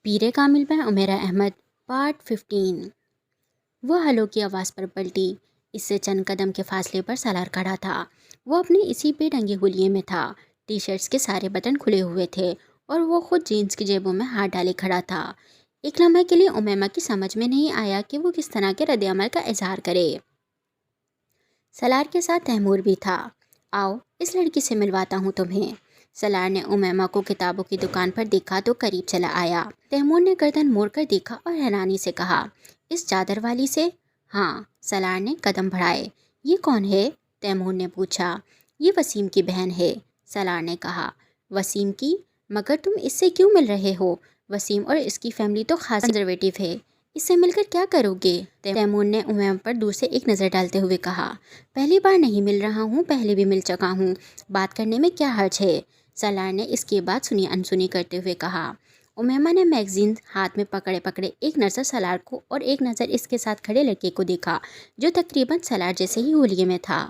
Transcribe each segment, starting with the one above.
پیر کامل میں عمیرہ احمد پارٹ 15۔ وہ ہلو کی آواز پر پلٹی۔ اس سے چند قدم کے فاصلے پر سالار کھڑا تھا۔ وہ اپنی اسی بے ڈھنگے حلیے میں تھا۔ ٹی شرٹس کے سارے بٹن کھلے ہوئے تھے اور وہ خود جینس کی جیبوں میں ہاتھ ڈالے کھڑا تھا۔ ایک لمحے کے لیے امیمہ کی سمجھ میں نہیں آیا کہ وہ کس طرح کے رد عمل کا اظہار کرے۔ سالار کے ساتھ تیمور بھی تھا۔ آؤ اس لڑکی سے ملواتا ہوں تمہیں۔ سالار نے امیمہ کو کتابوں کی دکان پر دیکھا تو قریب چلا آیا۔ تیمور نے گردن موڑ کر دیکھا اور حیرانی سے کہا، اس چادر والی سے؟ ہاں۔ سالار نے قدم بڑھائے۔ یہ کون ہے؟ تیمور نے پوچھا۔ یہ وسیم کی بہن ہے، سالار نے کہا۔ وسیم کی؟ مگر تم اس سے کیوں مل رہے ہو؟ وسیم اور اس کی فیملی تو خاصی کنزرویٹو ہے، اس سے مل کر کیا کرو گے؟ تیمور نے امیمہ پر دور سے ایک نظر ڈالتے ہوئے کہا، پہلی بار نہیں مل رہا ہوں، پہلے بھی مل چکا ہوں، بات کرنے میں کیا حرج ہے؟ سالار نے اس کی بات سنی انسنی کرتے ہوئے کہا۔ امیمہ نے میگزین ہاتھ میں پکڑے ایک نظر سالار کو اور ایک نظر اس کے ساتھ کھڑے لڑکے کو دیکھا جو تقریباً سالار جیسے ہی حلیے میں تھا۔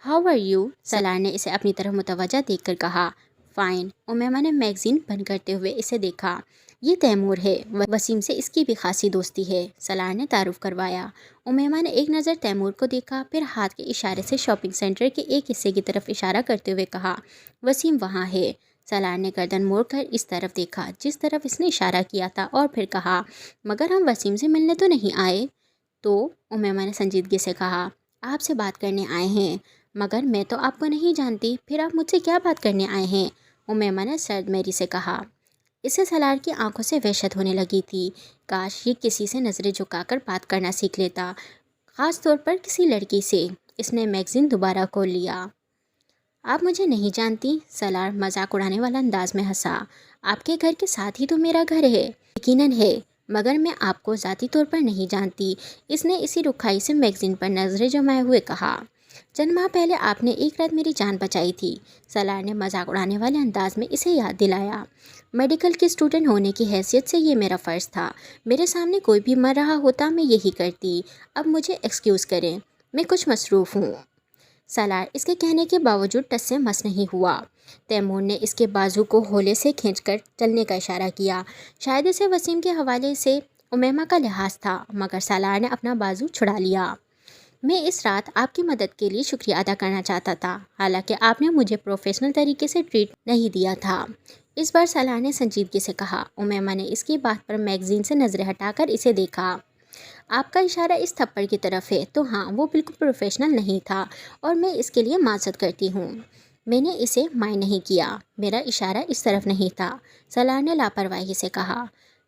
How are you? سالار نے اسے اپنی طرف متوجہ دیکھ کر کہا۔ فائن۔ امیمہ نے میگزین بند کرتے ہوئے اسے دیکھا۔ یہ تیمور ہے، وسیم سے اس کی بھی خاصی دوستی ہے، سالار نے تعارف کروایا۔ امیمہ نے ایک نظر تیمور کو دیکھا، پھر ہاتھ کے اشارے سے شاپنگ سینٹر کے ایک حصے کی طرف اشارہ کرتے ہوئے کہا، وسیم وہاں ہے۔ سالار نے گردن موڑ کر اس طرف دیکھا جس طرف اس نے اشارہ کیا تھا اور پھر کہا، مگر ہم وسیم سے ملنے تو نہیں آئے؟ تو امیمہ نے سنجیدگی سے کہا، آپ سے بات کرنے آئے ہیں، مگر میں تو آپ کو نہیں جانتی، پھر آپ مجھ سے کیا بات کرنے آئے ہیں؟ امیمہ نے سرد میری سے کہا۔ اسے سالار کی آنکھوں سے وحشت ہونے لگی تھی۔ کاش یہ کسی سے نظریں جھکا کر بات کرنا سیکھ لیتا، خاص طور پر کسی لڑکی سے۔ اس نے میگزین دوبارہ کھول لیا۔ آپ مجھے نہیں جانتی؟ سالار مذاق اڑانے والا انداز میں ہنسا۔ آپ کے گھر کے ساتھ ہی تو میرا گھر ہے۔ یقیناً ہے، مگر میں آپ کو ذاتی طور پر نہیں جانتی، اس نے اسی رکھائی سے میگزین پر نظریں جمائے ہوئے کہا۔ چند ماہ پہلے آپ نے ایک رات میری جان بچائی تھی، سالار نے مذاق اڑانے والے انداز میں اسے یاد دلایا۔ میڈیکل کی اسٹوڈنٹ ہونے کی حیثیت سے یہ میرا فرض تھا، میرے سامنے کوئی بھی مر رہا ہوتا میں یہی کرتی۔ اب مجھے ایکسکیوز کریں، میں کچھ مصروف ہوں۔ سالار اس کے کہنے کے باوجود ٹس سے مس نہیں ہوا۔ تیمور نے اس کے بازو کو ہولے سے کھینچ کر چلنے کا اشارہ کیا۔ شاید اسے وسیم کے حوالے سے امیمہ کا لحاظ تھا، مگر سالار نے اپنا بازو چھڑا لیا۔ میں اس رات آپ کی مدد کے لیے شکریہ ادا کرنا چاہتا تھا، حالانکہ آپ نے مجھے پروفیشنل طریقے سے ٹریٹ نہیں دیا تھا، اس بار سالار نے سنجیدگی سے کہا۔ امیمہ نے اس کی بات پر میگزین سے نظریں ہٹا کر اسے دیکھا۔ آپ کا اشارہ اس تھپڑ کی طرف ہے، تو ہاں وہ بالکل پروفیشنل نہیں تھا اور میں اس کے لیے معذرت کرتی ہوں۔ میں نے اسے مائنڈ نہیں کیا، میرا اشارہ اس طرف نہیں تھا، سالار نے لاپرواہی سے کہا۔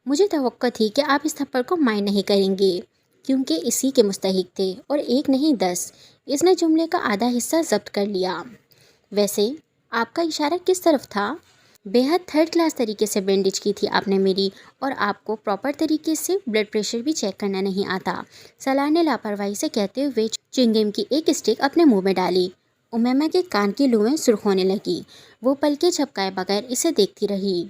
مجھے توقع تھی کہ آپ اس تھپڑ کو مائنڈ نہیں کریں گے، کیونکہ اسی کے مستحق تھے، اور ایک نہیں 10۔ اس نے جملے کا آدھا حصہ ضبط کر لیا۔ ویسے آپ کا اشارہ کس طرف تھا؟ بے حد تھرڈ کلاس طریقے سے بینڈیج کی تھی آپ نے میری، اور آپ کو پراپر طریقے سے بلڈ پریشر بھی چیک کرنا نہیں آتا، سالار نے لاپرواہی سے کہتے ہوئے چنگم کی ایک اسٹک اپنے منہ میں ڈالی۔ امیمہ کے کان کی لویں سرخ ہونے لگی۔ وہ پلکیں جھپکائے بغیر اسے دیکھتی رہی۔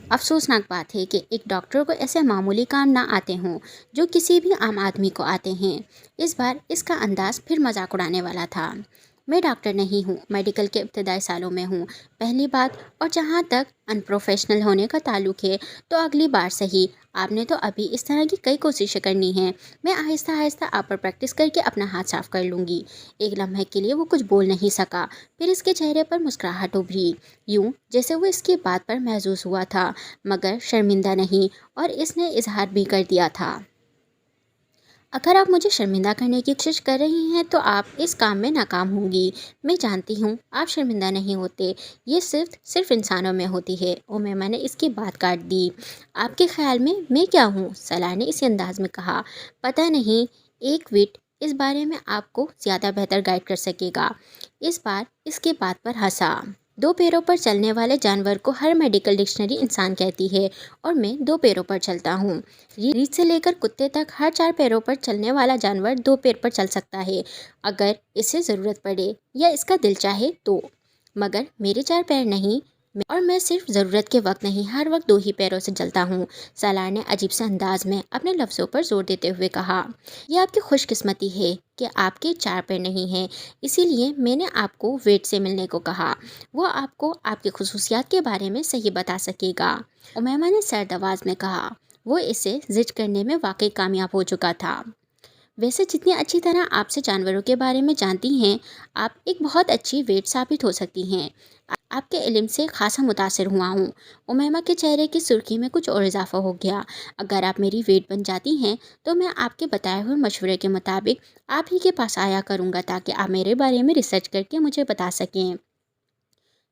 افسوسناک بات ہے کہ ایک ڈاکٹر کو ایسے معمولی کام نہ آتے ہوں جو کسی بھی عام آدمی کو آتے ہیں۔ اس بار اس کا انداز پھر مذاق اڑانے والا تھا۔ میں ڈاکٹر نہیں ہوں، میڈیکل کے ابتدائی سالوں میں ہوں، پہلی بات، اور جہاں تک ان پروفیشنل ہونے کا تعلق ہے تو اگلی بار صحیح، آپ نے تو ابھی اس طرح کی کئی کوششیں کرنی ہیں، میں آہستہ آہستہ آپ پر پریکٹس کر کے اپنا ہاتھ صاف کر لوں گی۔ ایک لمحے کے لیے وہ کچھ بول نہیں سکا، پھر اس کے چہرے پر مسکراہٹ ابھری، یوں جیسے وہ اس کی بات پر محظوظ ہوا تھا مگر شرمندہ نہیں، اور اس نے اظہار بھی کر دیا تھا۔ اگر آپ مجھے شرمندہ کرنے کی کوشش کر رہی ہیں تو آپ اس کام میں ناکام ہوں گی۔ میں جانتی ہوں آپ شرمندہ نہیں ہوتے، یہ صرف انسانوں میں ہوتی ہے۔ امیمہ نے اس کی بات کاٹ دی۔ آپ کے خیال میں کیا ہوں؟ سالار نے اسی انداز میں کہا۔ پتہ نہیں، ایک وٹ اس بارے میں آپ کو زیادہ بہتر گائیڈ کر سکے گا۔ اس بار اس کی بات پر ہنسا۔ دو پیروں پر چلنے والے جانور کو ہر میڈیکل ڈکشنری انسان کہتی ہے، اور میں دو پیروں پر چلتا ہوں۔ ریچھ سے لے کر کتے تک ہر 4 پیروں پر چلنے والا جانور 2 پیر پر چل سکتا ہے اگر اسے ضرورت پڑے یا اس کا دل چاہے تو، مگر میرے 4 پیر نہیں۔ اور میں صرف ضرورت کے وقت نہیں، ہر وقت دو ہی پیروں سے چلتا ہوں۔ سالار نے عجیب سے انداز میں اپنے لفظوں پر زور دیتے ہوئے کہا، یہ آپ کی خوش قسمتی ہے کہ آپ کے چار پیر نہیں ہیں، اسی لیے میں نے آپ کو ویٹ سے ملنے کو کہا۔ وہ آپ کو آپ کی خصوصیات کے بارے میں صحیح بتا سکے گا۔ امیمہ نے سرد آواز میں کہا۔ وہ اسے زج کرنے میں واقعی کامیاب ہو چکا تھا۔ ویسے جتنی اچھی طرح آپ سے جانوروں کے بارے میں جانتی ہیں، آپ ایک بہت اچھی ویٹ ثابت ہو سکتی ہیں۔ آپ کے علم سے خاصا متاثر ہوا ہوں۔ امیمہ کے چہرے کی سرخی میں کچھ اور اضافہ ہو گیا۔ اگر آپ میری ویٹ بن جاتی ہیں تو میں آپ کے بتائے ہوئے مشورے کے مطابق آپ ہی کے پاس آیا کروں گا تاکہ آپ میرے بارے میں ریسرچ کر کے مجھے بتا سکیں۔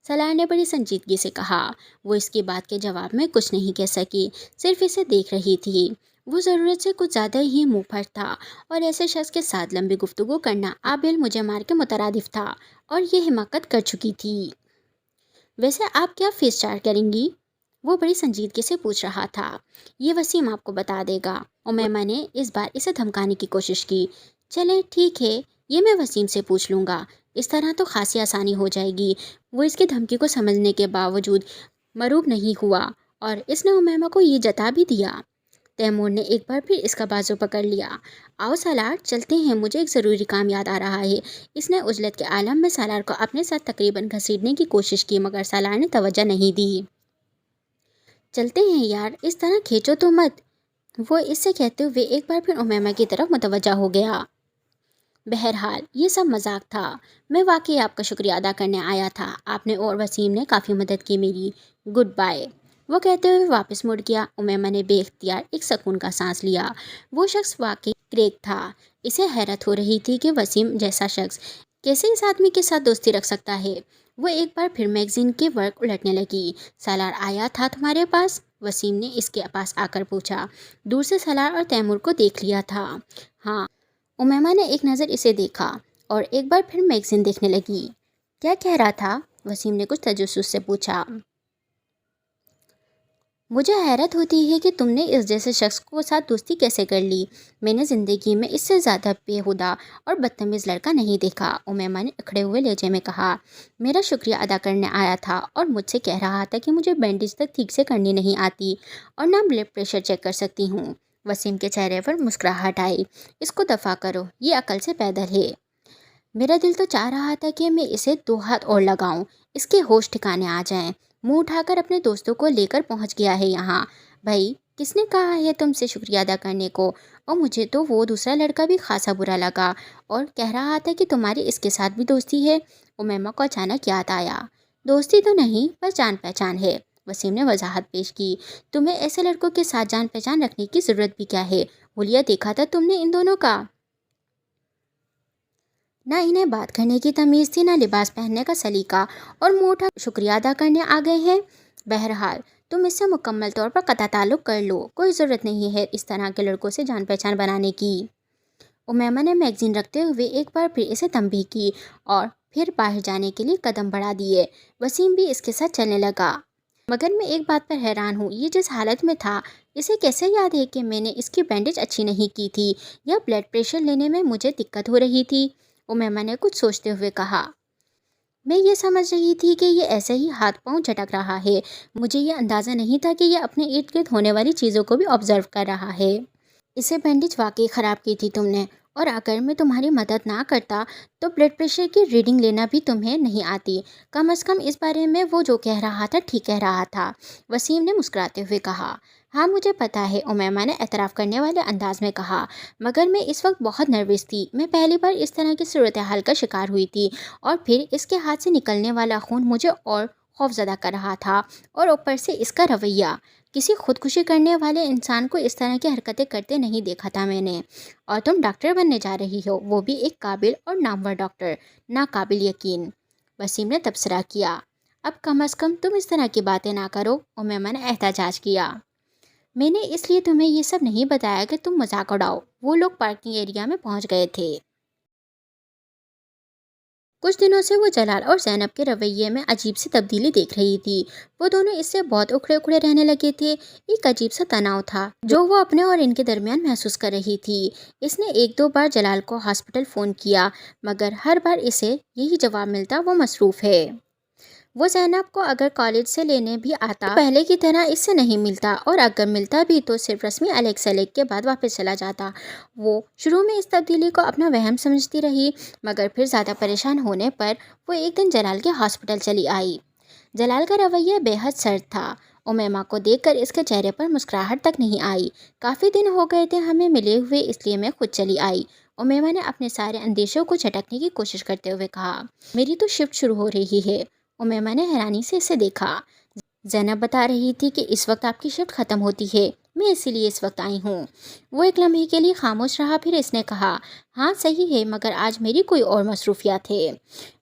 سالار نے بڑی سنجیدگی سے کہا۔ وہ اس کی بات کے جواب میں کچھ نہیں کہہ سکی، صرف اسے دیکھ رہی تھی۔ وہ ضرورت سے کچھ زیادہ ہی منہ پھٹ تھا اور ایسے شخص کے ساتھ لمبی گفتگو کرنا آبل مجھے مار کے مترادف تھا، اور یہ حماقت کر چکی تھی۔ ویسے آپ کیا فیس چارج کریں گی؟ وہ بڑی سنجیدگی سے پوچھ رہا تھا۔ یہ وسیم آپ کو بتا دے گا۔ امیمہ نے اس بار اسے دھمکانے کی کوشش کی۔ چلیں ٹھیک ہے، یہ میں وسیم سے پوچھ لوں گا، اس طرح تو خاصی آسانی ہو جائے گی۔ وہ اس کی دھمکی کو سمجھنے کے باوجود مروب نہیں ہوا اور اس نے امیمہ کو یہ جتا بھی دیا۔ تیمور نے ایک بار پھر اس کا بازو پکڑ لیا۔ آؤ سالار، چلتے ہیں، مجھے ایک ضروری کام یاد آ رہا ہے۔ اس نے عجلت کے عالم میں سالار کو اپنے ساتھ تقریباً گھسیٹنے کی کوشش کی، مگر سالار نے توجہ نہیں دی۔ چلتے ہیں یار، اس طرح کھینچو تو مت۔ وہ اس سے کہتے ہوئے ایک بار پھر امیمہ کی طرف متوجہ ہو گیا۔ بہرحال یہ سب مذاق تھا، میں واقعی آپ کا شکریہ ادا کرنے آیا تھا۔ آپ نے اور وسیم نے کافی مدد کی میری۔ Goodbye. وہ کہتے ہوئے واپس مڑ گیا۔ امیمہ نے بے اختیار ایک سکون کا سانس لیا۔ وہ شخص واقعی کریک تھا۔ اسے حیرت ہو رہی تھی کہ وسیم جیسا شخص کیسے اس آدمی کے ساتھ دوستی رکھ سکتا ہے۔ وہ ایک بار پھر میگزین کے ورق الٹنے لگی۔ سالار آیا تھا تمہارے پاس؟ وسیم نے اس کے پاس آ کر پوچھا۔ دور سے سالار اور تیمور کو دیکھ لیا تھا۔ ہاں۔ امیمہ نے ایک نظر اسے دیکھا اور ایک بار پھر میگزین دیکھنے لگی۔ کیا کہہ رہا تھا؟ وسیم نے کچھ تجسس سے پوچھا۔ مجھے حیرت ہوتی ہے کہ تم نے اس جیسے شخص کو ساتھ دوستی کیسے کر لی۔ میں نے زندگی میں اس سے زیادہ بےہودہ اور بدتمیز لڑکا نہیں دیکھا، امیمہ نے اکھڑے ہوئے لہجے میں کہا۔ میرا شکریہ ادا کرنے آیا تھا اور مجھ سے کہہ رہا تھا کہ مجھے بینڈیج تک ٹھیک سے کرنی نہیں آتی اور نہ بلڈ پریشر چیک کر سکتی ہوں۔ وسیم کے چہرے پر مسکراہٹ آئی۔ اس کو دفع کرو، یہ عقل سے پیدل ہے۔ میرا دل تو چاہ رہا تھا کہ میں اسے 2 ہاتھ اور لگاؤں، اس کے ہوش ٹھکانے آ جائیں۔ منہ اٹھا کر اپنے دوستوں کو لے کر پہنچ گیا ہے یہاں۔ بھائی، کس نے کہا ہے تم سے شکریہ ادا کرنے کو؟ اور مجھے تو وہ دوسرا لڑکا بھی خاصا برا لگا اور کہہ رہا تھا کہ تمہاری اس کے ساتھ بھی دوستی ہے۔ امیمہ کو اچانک یاد آیا۔ دوستی تو نہیں، بس جان پہچان ہے، وسیم نے وضاحت پیش کی۔ تمہیں ایسے لڑکوں کے ساتھ جان پہچان رکھنے کی ضرورت بھی کیا ہے؟ حلیہ دیکھا تھا تم نے ان دونوں کا؟ نہ انہیں بات کرنے کی تمیز تھی، نہ لباس پہننے کا سلیقہ، اور منہ اٹھا شکریہ ادا کرنے آ گئے ہیں۔ بہرحال تم اس سے مکمل طور پر قطع تعلق کر لو، کوئی ضرورت نہیں ہے اس طرح کے لڑکوں سے جان پہچان بنانے کی۔ امیمہ نے میگزین رکھتے ہوئے ایک بار پھر اسے تنبیہ کی اور پھر باہر جانے کے لیے قدم بڑھا دیے۔ وسیم بھی اس کے ساتھ چلنے لگا۔ مگر میں ایک بات پر حیران ہوں، یہ جس حالت میں تھا اسے کیسے یاد ہے کہ میں نے اس کی بینڈیج اچھی نہیں کی تھی یا بلڈ پریشر لینے میں مجھے دقت ہو رہی تھی؟ امیمہ نے کچھ سوچتے ہوئے کہا۔ میں یہ سمجھ رہی تھی کہ یہ ایسے ہی ہاتھ پاؤں جھٹک رہا ہے، مجھے یہ اندازہ نہیں تھا کہ یہ اپنے ارد گرد ہونے والی چیزوں کو بھی آبزرو کر رہا ہے۔ اسے بینڈیج واقعی خراب کی تھی تم نے، اور اگر میں تمہاری مدد نہ کرتا تو بلڈ پریشر کی ریڈنگ لینا بھی تمہیں نہیں آتی۔ کم از کم اس بارے میں وہ جو کہہ رہا تھا ٹھیک کہہ رہا تھا، وسیم نے مسکراتے ہوئے کہا۔ ہاں مجھے پتا ہے، امیمہ نے اعتراف کرنے والے انداز میں کہا، مگر میں اس وقت بہت نروس تھی۔ میں پہلی بار اس طرح کی صورتحال کا شکار ہوئی تھی، اور پھر اس کے ہاتھ سے نکلنے والا خون مجھے اور خوفزدہ کر رہا تھا، اور اوپر سے اس کا رویہ۔ کسی خودکشی کرنے والے انسان کو اس طرح کی حرکتیں کرتے نہیں دیکھا تھا میں نے۔ اور تم ڈاکٹر بننے جا رہی ہو، وہ بھی ایک قابل اور نامور ڈاکٹر، ناقابل یقین، وسیم نے تبصرہ کیا۔ اب کم از کم تم اس طرح کی باتیں نہ کرو، امیمہ نے احتجاج کیا۔ میں نے اس لیے تمہیں یہ سب نہیں بتایا کہ تم مذاق اڑاؤ۔ وہ لوگ پارکنگ ایریا میں پہنچ گئے تھے۔ کچھ دنوں سے وہ جلال اور زینب کے رویے میں عجیب سی تبدیلی دیکھ رہی تھی۔ وہ دونوں اس سے بہت اکھڑے اکھڑے رہنے لگے تھے۔ ایک عجیب سا تناؤ تھا جو وہ اپنے اور ان کے درمیان محسوس کر رہی تھی۔ اس نے 1-2 بار جلال کو ہاسپٹل فون کیا، مگر ہر بار اسے یہی جواب ملتا، وہ مصروف ہے۔ وہ زینب کو اگر کالج سے لینے بھی آتا تو پہلے کی طرح اس سے نہیں ملتا، اور اگر ملتا بھی تو صرف رسمی الیگ سلیگ کے بعد واپس چلا جاتا۔ وہ شروع میں اس تبدیلی کو اپنا وہم سمجھتی رہی، مگر پھر زیادہ پریشان ہونے پر وہ ایک دن جلال کے ہاسپٹل چلی آئی۔ جلال کا رویہ بے حد سرد تھا۔ امیمہ کو دیکھ کر اس کے چہرے پر مسکراہٹ تک نہیں آئی۔ کافی دن ہو گئے تھے ہمیں ملے ہوئے، اس لیے میں خود چلی آئی، امیمہ نے اپنے سارے اندیشوں کو جھٹکنے کی کوشش کرتے ہوئے کہا۔ میری تو شفٹ شروع ہو رہی ہے، امیمہ نے حیرانی سے اسے دیکھا۔ زینب بتا رہی تھی کہ اس وقت آپ کی شفٹ ختم ہوتی ہے، میں اسی لیے اس وقت آئی ہوں۔ وہ ایک لمحے کے لیے خاموش رہا، پھر اس نے کہا، ہاں صحیح ہے، مگر آج میری کوئی اور مصروفیات ہے۔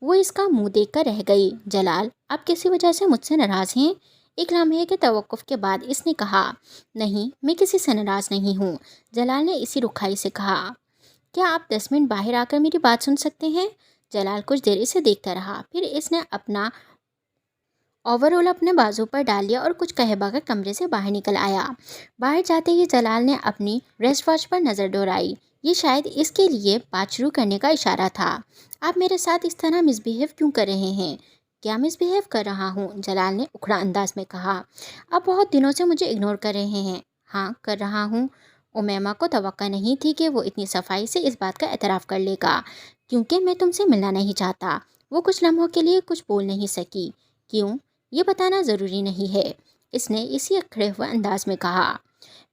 وہ اس کا منہ دیکھ کر رہ گئی۔ جلال، آپ کسی وجہ سے مجھ سے ناراض ہیں؟ ایک لمحے کے توقف کے بعد اس نے کہا، نہیں، میں کسی سے ناراض نہیں ہوں۔ جلال نے اسی رکھائی سے کہا، کیا آپ 10 منٹ باہر آ کر میری بات سن سکتے ہیں؟ جلال کچھ دیر اسے دیکھتا رہا، پھر اس نے اپنا اوورول اپنے بازو پر ڈال لیا اور کچھ کہے بغیر کمرے سے باہر نکل آیا۔ باہر جاتے ہی جلال نے اپنی ریسٹ واچ پر نظر دوڑائی۔ یہ شاید اس کے لیے بات شروع کرنے کا اشارہ تھا۔ آپ میرے ساتھ اس طرح مس بہیو کیوں کر رہے ہیں؟ کیا مس بہیو کر رہا ہوں؟ جلال نے اکھڑا انداز میں کہا۔ آپ بہت دنوں سے مجھے اگنور کر رہے ہیں۔ ہاں، کر رہا ہوں۔ امیمہ کو توقع نہیں تھی کہ وہ اتنی صفائی سے اس بات کا اعتراف کر لے گا۔ کیونکہ میں تم سے ملنا نہیں چاہتا۔ وہ کچھ لمحوں کے لیے کچھ بول نہیں سکی۔ کیوں؟ یہ بتانا ضروری نہیں ہے، اس نے اسی اکھڑے ہوئے انداز میں کہا۔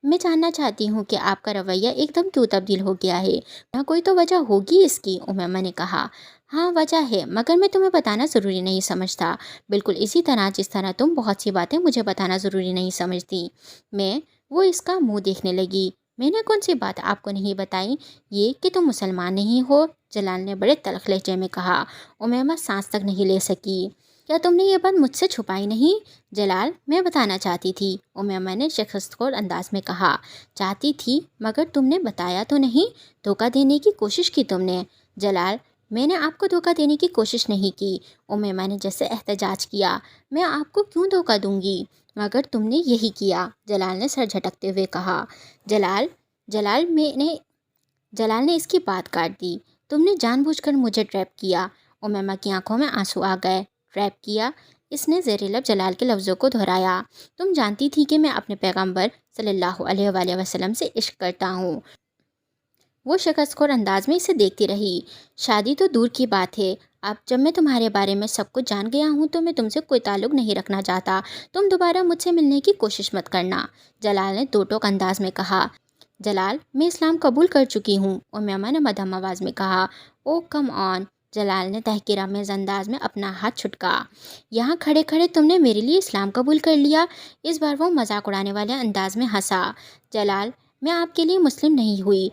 میں جاننا چاہتی ہوں کہ آپ کا رویہ ایک دم کیوں تبدیل ہو گیا ہے؟ نہ کوئی تو وجہ ہوگی اس کی، امیمہ نے کہا۔ ہاں وجہ ہے، مگر میں تمہیں بتانا ضروری نہیں سمجھتا، بالکل اسی طرح جس طرح تم بہت سی باتیں مجھے بتانا ضروری نہیں سمجھتی۔ وہ اس کا منہ دیکھنے لگی۔ میں نے کون سی بات آپ کو نہیں بتائی؟ یہ کہ تم مسلمان نہیں ہو، جلال نے بڑے تلخ لہجے میں کہا۔ امیمہ سانس تک نہیں لے سکی۔ کیا تم نے یہ بات مجھ سے چھپائی نہیں؟ جلال، میں بتانا چاہتی تھی، امیمہ نے شکست خور انداز میں کہا۔ چاہتی تھی، مگر تم نے بتایا تو نہیں، دھوکہ دینے کی کوشش کی تم نے۔ جلال، میں نے آپ کو دھوکہ دینے کی کوشش نہیں کی، امیمہ نے جیسے احتجاج کیا۔ میں آپ کو کیوں دھوکہ دوں گی؟ مگر تم نے یہی کیا، جلال نے سر جھٹکتے ہوئے کہا۔ جلال نے اس کی بات کاٹ دی۔ تم نے جان بوجھ کر مجھے ٹریپ کیا، امیمہ کی آنکھوں میں آنسو آ گئے۔ ٹریپ کیا؟ اس نے زیر لب جلال کے لفظوں کو دہرایا۔ تم جانتی تھی کہ میں اپنے پیغمبر صلی اللہ علیہ وآلہ وسلم سے عشق کرتا ہوں۔ وہ شکست خور انداز میں اسے دیکھتی رہی۔ شادی تو دور کی بات ہے، اب جب میں تمہارے بارے میں سب کچھ جان گیا ہوں تو میں تم سے کوئی تعلق نہیں رکھنا چاہتا۔ تم دوبارہ مجھ سے ملنے کی کوشش مت کرنا، جلال نے دو ٹوک انداز میں کہا۔ جلال، میں اسلام قبول کر چکی ہوں، امیمہ نے مدھم آواز میں کہا۔ او کم آن، جلال نے تحقیرآمیز انداز میں اپنا ہاتھ چھٹکا۔ یہاں کھڑے کھڑے تم نے میرے لیے اسلام قبول کر لیا؟ اس بار وہ مذاق اڑانے والے انداز میں ہنسا۔ جلال، میں آپ کے لیے مسلم نہیں ہوئی،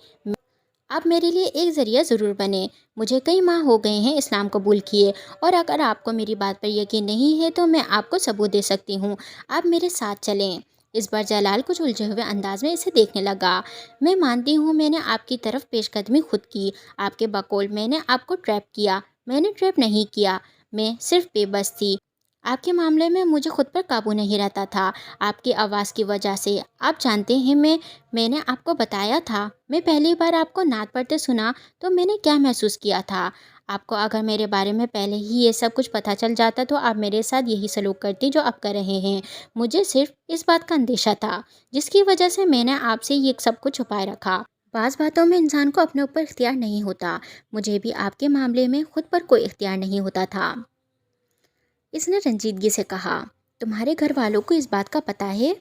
آپ میرے لیے ایک ذریعہ ضرور بنے۔ مجھے کئی ماہ ہو گئے ہیں اسلام قبول کیے، اور اگر آپ کو میری بات پر یقین نہیں ہے تو میں آپ کو ثبوت دے سکتی ہوں۔ آپ میرے ساتھ چلیں۔ اس بار جلال کچھ الجھے ہوئے انداز میں اسے دیکھنے لگا۔ میں مانتی ہوں میں نے آپ کی طرف پیش قدمی خود کی، آپ کے بقول میں نے آپ کو ٹریپ کیا، میں نے ٹریپ نہیں کیا، میں صرف بے بس تھی۔ آپ کے معاملے میں مجھے خود پر قابو نہیں رہتا تھا، آپ کی آواز کی وجہ سے۔ آپ جانتے ہیں میں نے آپ کو بتایا تھا، میں پہلی بار آپ کو نعت پڑھتے سنا تو میں نے کیا محسوس کیا تھا۔ آپ کو اگر میرے بارے میں پہلے ہی یہ سب کچھ پتہ چل جاتا تو آپ میرے ساتھ یہی سلوک کرتی جو آپ کر رہے ہیں۔ مجھے صرف اس بات کا اندیشہ تھا، جس کی وجہ سے میں نے آپ سے یہ سب کچھ چھپائے رکھا۔ بعض باتوں میں انسان کو اپنے اوپر اختیار نہیں ہوتا، مجھے بھی آپ کے معاملے میں خود پر کوئی اختیار نہیں ہوتا تھا، اس نے رنجیدگی سے کہا۔ تمہارے گھر والوں کو اس بات کا پتہ ہے؟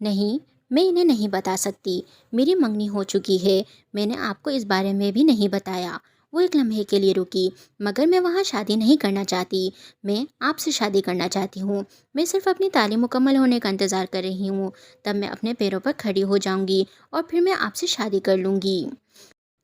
نہیں، میں انہیں نہیں بتا سکتی، میری منگنی ہو چکی ہے، میں نے آپ کو اس بارے میں بھی نہیں بتایا۔ وہ ایک لمحے کے لیے رکی۔ مگر میں وہاں شادی نہیں کرنا چاہتی، میں آپ سے شادی کرنا چاہتی ہوں۔ میں صرف اپنی تعلیم مکمل ہونے کا انتظار کر رہی ہوں، تب میں اپنے پیروں پر کھڑی ہو جاؤں گی اور پھر میں آپ سے شادی کر لوں گی۔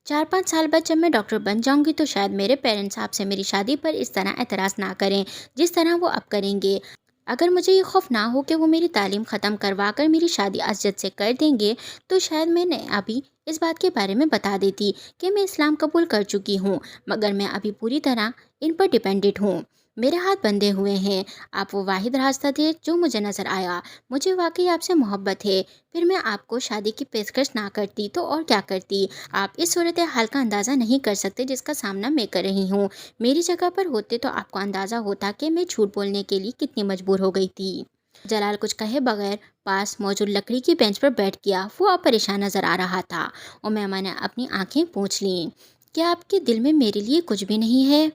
4-5 سال بعد جب میں ڈاکٹر بن جاؤں گی تو شاید میرے پیرنٹس آپ سے میری شادی پر اس طرح اعتراض نہ کریں جس طرح وہ اب کریں گے۔ اگر مجھے یہ خوف نہ ہو کہ وہ میری تعلیم ختم کروا کر میری شادی اسجد سے کر دیں گے تو شاید میں نے ابھی اس بات کے بارے میں بتا دیتی کہ میں اسلام قبول کر چکی ہوں، مگر میں ابھی پوری طرح ان پر ڈیپینڈنٹ ہوں۔ میرے ہاتھ بندھے ہوئے ہیں۔ آپ وہ واحد راستہ تھے جو مجھے نظر آیا۔ مجھے واقعی آپ سے محبت ہے۔ پھر میں آپ کو شادی کی پیشکش نہ کرتی تو اور کیا کرتی؟ آپ اس صورتحال کا اندازہ نہیں کر سکتے جس کا سامنا میں کر رہی ہوں۔ میری جگہ پر ہوتے تو آپ کو اندازہ ہوتا کہ میں جھوٹ بولنے کے لیے کتنی مجبور ہو گئی تھی۔ جلال کچھ کہے بغیر پاس موجود لکڑی کی بینچ پر بیٹھ گیا۔ وہ اب پریشان نظر آ رہا تھا۔ امیمہ نے اپنی آنکھیں پوچھ لیں۔ کیا آپ کے دل میں میرے لیے کچھ بھی نہیں ہے؟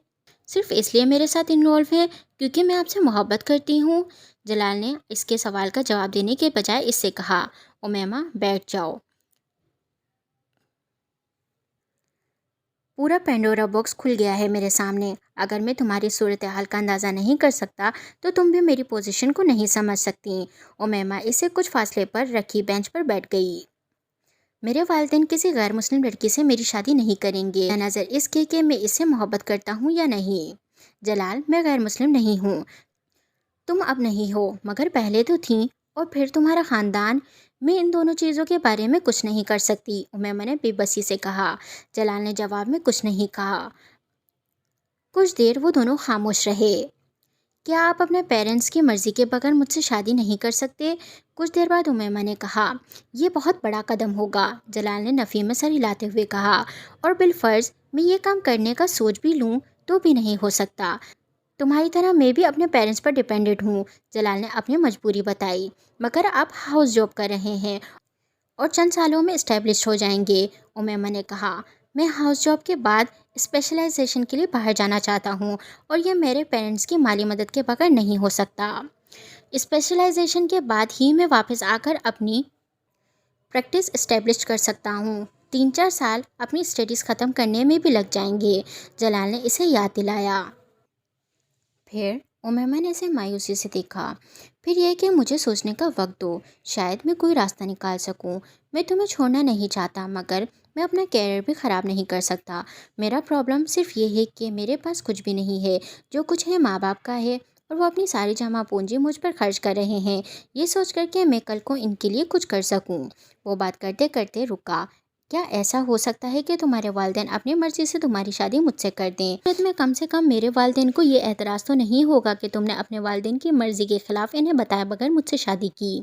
صرف اس لیے میرے ساتھ انوالو ہے کیونکہ میں آپ سے محبت کرتی ہوں؟ جلال نے اس کے سوال کا جواب دینے کے بجائے اس سے کہا۔ امیمہ بیٹھ جاؤ۔ پورا پینڈورا باکس کھل گیا ہے میرے سامنے۔ اگر میں تمہاری صورتحال کا اندازہ نہیں کر سکتا تو تم بھی میری پوزیشن کو نہیں سمجھ سکتی۔ امیمہ اسے کچھ فاصلے پر رکھی بینچ پر بیٹھ گئی۔ میرے والدین کسی غیر مسلم لڑکی سے میری شادی نہیں کریں گے، نظر اس کے کہ میں اس سے محبت کرتا ہوں یا نہیں۔ جلال میں غیر مسلم نہیں ہوں۔ تم اب نہیں ہو مگر پہلے تو تھیں، اور پھر تمہارا خاندان۔ میں ان دونوں چیزوں کے بارے میں کچھ نہیں کر سکتی، امیمہ نے بے بسی سے کہا۔ جلال نے جواب میں کچھ نہیں کہا۔ کچھ دیر وہ دونوں خاموش رہے۔ کیا آپ اپنے پیرنٹس کی مرضی کے بغیر مجھ سے شادی نہیں کر سکتے؟ کچھ دیر بعد امیمہ نے کہا۔ یہ بہت بڑا قدم ہوگا، جلال نے نفی میں سر ہلاتے ہوئے کہا، اور بالفرض میں یہ کام کرنے کا سوچ بھی لوں تو بھی نہیں ہو سکتا۔ تمہاری طرح میں بھی اپنے پیرنٹس پر ڈیپینڈنٹ ہوں، جلال نے اپنی مجبوری بتائی، مگر آپ ہاؤس جاب کر رہے ہیں اور چند سالوں میں اسٹیبلش ہو جائیں گے، امیمہ نے کہا۔ میں ہاؤس جاب کے بعد اسپیشلائزیشن کے لیے باہر جانا چاہتا ہوں، اور یہ میرے پیرنٹس کی مالی مدد کے بغیر نہیں ہو سکتا۔ اسپیشلائزیشن کے بعد ہی میں واپس آ کر اپنی پریکٹس اسٹیبلش کر سکتا ہوں۔ 3-4 سال اپنی اسٹڈیز ختم کرنے میں بھی لگ جائیں گے، جلال نے اسے یاد دلایا۔ پھر امیمہ نے اسے مایوسی سے دیکھا۔ پھر یہ کہ مجھے سوچنے کا وقت دو، شاید میں کوئی راستہ نکال سکوں۔ میں تمہیں چھوڑنا نہیں چاہتا مگر میں اپنا کیریئر بھی خراب نہیں کر سکتا۔ میرا پرابلم صرف یہ ہے کہ میرے پاس کچھ بھی نہیں ہے، جو کچھ ہے ماں باپ کا ہے، اور وہ اپنی ساری جمع پونجی مجھ پر خرچ کر رہے ہیں، یہ سوچ کر کہ میں کل کو ان کے لیے کچھ کر سکوں۔ وہ بات کرتے کرتے رکا۔ کیا ایسا ہو سکتا ہے کہ تمہارے والدین اپنی مرضی سے تمہاری شادی مجھ سے کر دیں؟ میں کم سے کم میرے والدین کو یہ اعتراض تو نہیں ہوگا کہ تم نے اپنے والدین کی مرضی کے خلاف انہیں بتائے بغیر مجھ سے شادی کی۔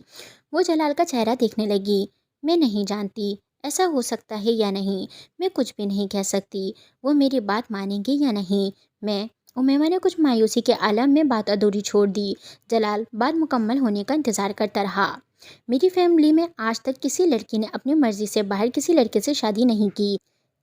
وہ جلال کا چہرہ دیکھنے لگی۔ میں نہیں جانتی ایسا ہو سکتا ہے یا نہیں، میں کچھ بھی نہیں کہہ سکتی۔ وہ میری بات مانیں گے یا نہیں؟ امیمہ نے کچھ مایوسی کے عالم میں بات ادھوری چھوڑ دی۔ جلال بات مکمل ہونے کا انتظار کرتا رہا۔ میری فیملی میں آج تک کسی لڑکی نے اپنی مرضی سے باہر کسی لڑکے سے شادی نہیں کی،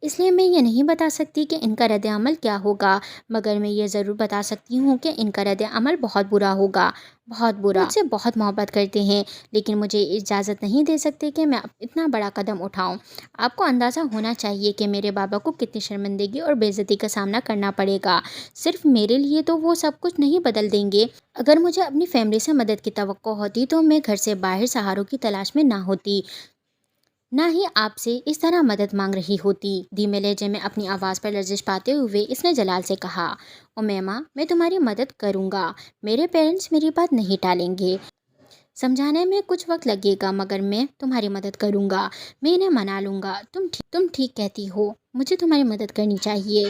اس لیے میں یہ نہیں بتا سکتی کہ ان کا رد عمل کیا ہوگا، مگر میں یہ ضرور بتا سکتی ہوں کہ ان کا رد عمل بہت برا ہوگا، بہت برا۔ مجھ سے بہت محبت کرتے ہیں لیکن مجھے اجازت نہیں دے سکتے کہ میں اتنا بڑا قدم اٹھاؤں۔ آپ کو اندازہ ہونا چاہیے کہ میرے بابا کو کتنی شرمندگی اور بے عزتی کا سامنا کرنا پڑے گا۔ صرف میرے لیے تو وہ سب کچھ نہیں بدل دیں گے۔ اگر مجھے اپنی فیملی سے مدد کی توقع ہوتی تو میں گھر سے باہر سہاروں کی تلاش میں نہ ہوتی، نہ ہی آپ سے اس طرح مدد مانگ رہی ہوتی۔ دھیمے لہجے میں اپنی آواز پر لرزش پاتے ہوئے اس نے جلال سے کہا۔ امیمہ میں تمہاری مدد کروں گا، میرے پیرنٹس میری بات نہیں ٹالیں گے، سمجھانے میں کچھ وقت لگے گا مگر میں تمہاری مدد کروں گا، میں انہیں منا لوں گا۔ تم ٹھیک کہتی ہو، مجھے تمہاری مدد کرنی چاہیے،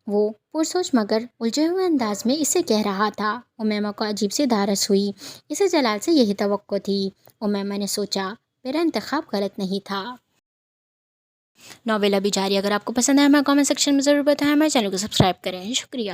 وہ پرسوچ مگر الجھے ہوئے انداز میں اسے کہہ رہا تھا۔ امیمہ کو عجیب سی دھارس ہوئی، اسے جلال سے یہی توقع تھی۔ امیمہ نے سوچا میرا انتخاب غلط نہیں تھا۔ ناول ابھی جاری، اگر آپ کو پسند ہے ہمیں کامنٹ سیکشن میں ضرور بتائیں، ہمارے چینل کو سبسکرائب کریں۔ شکریہ۔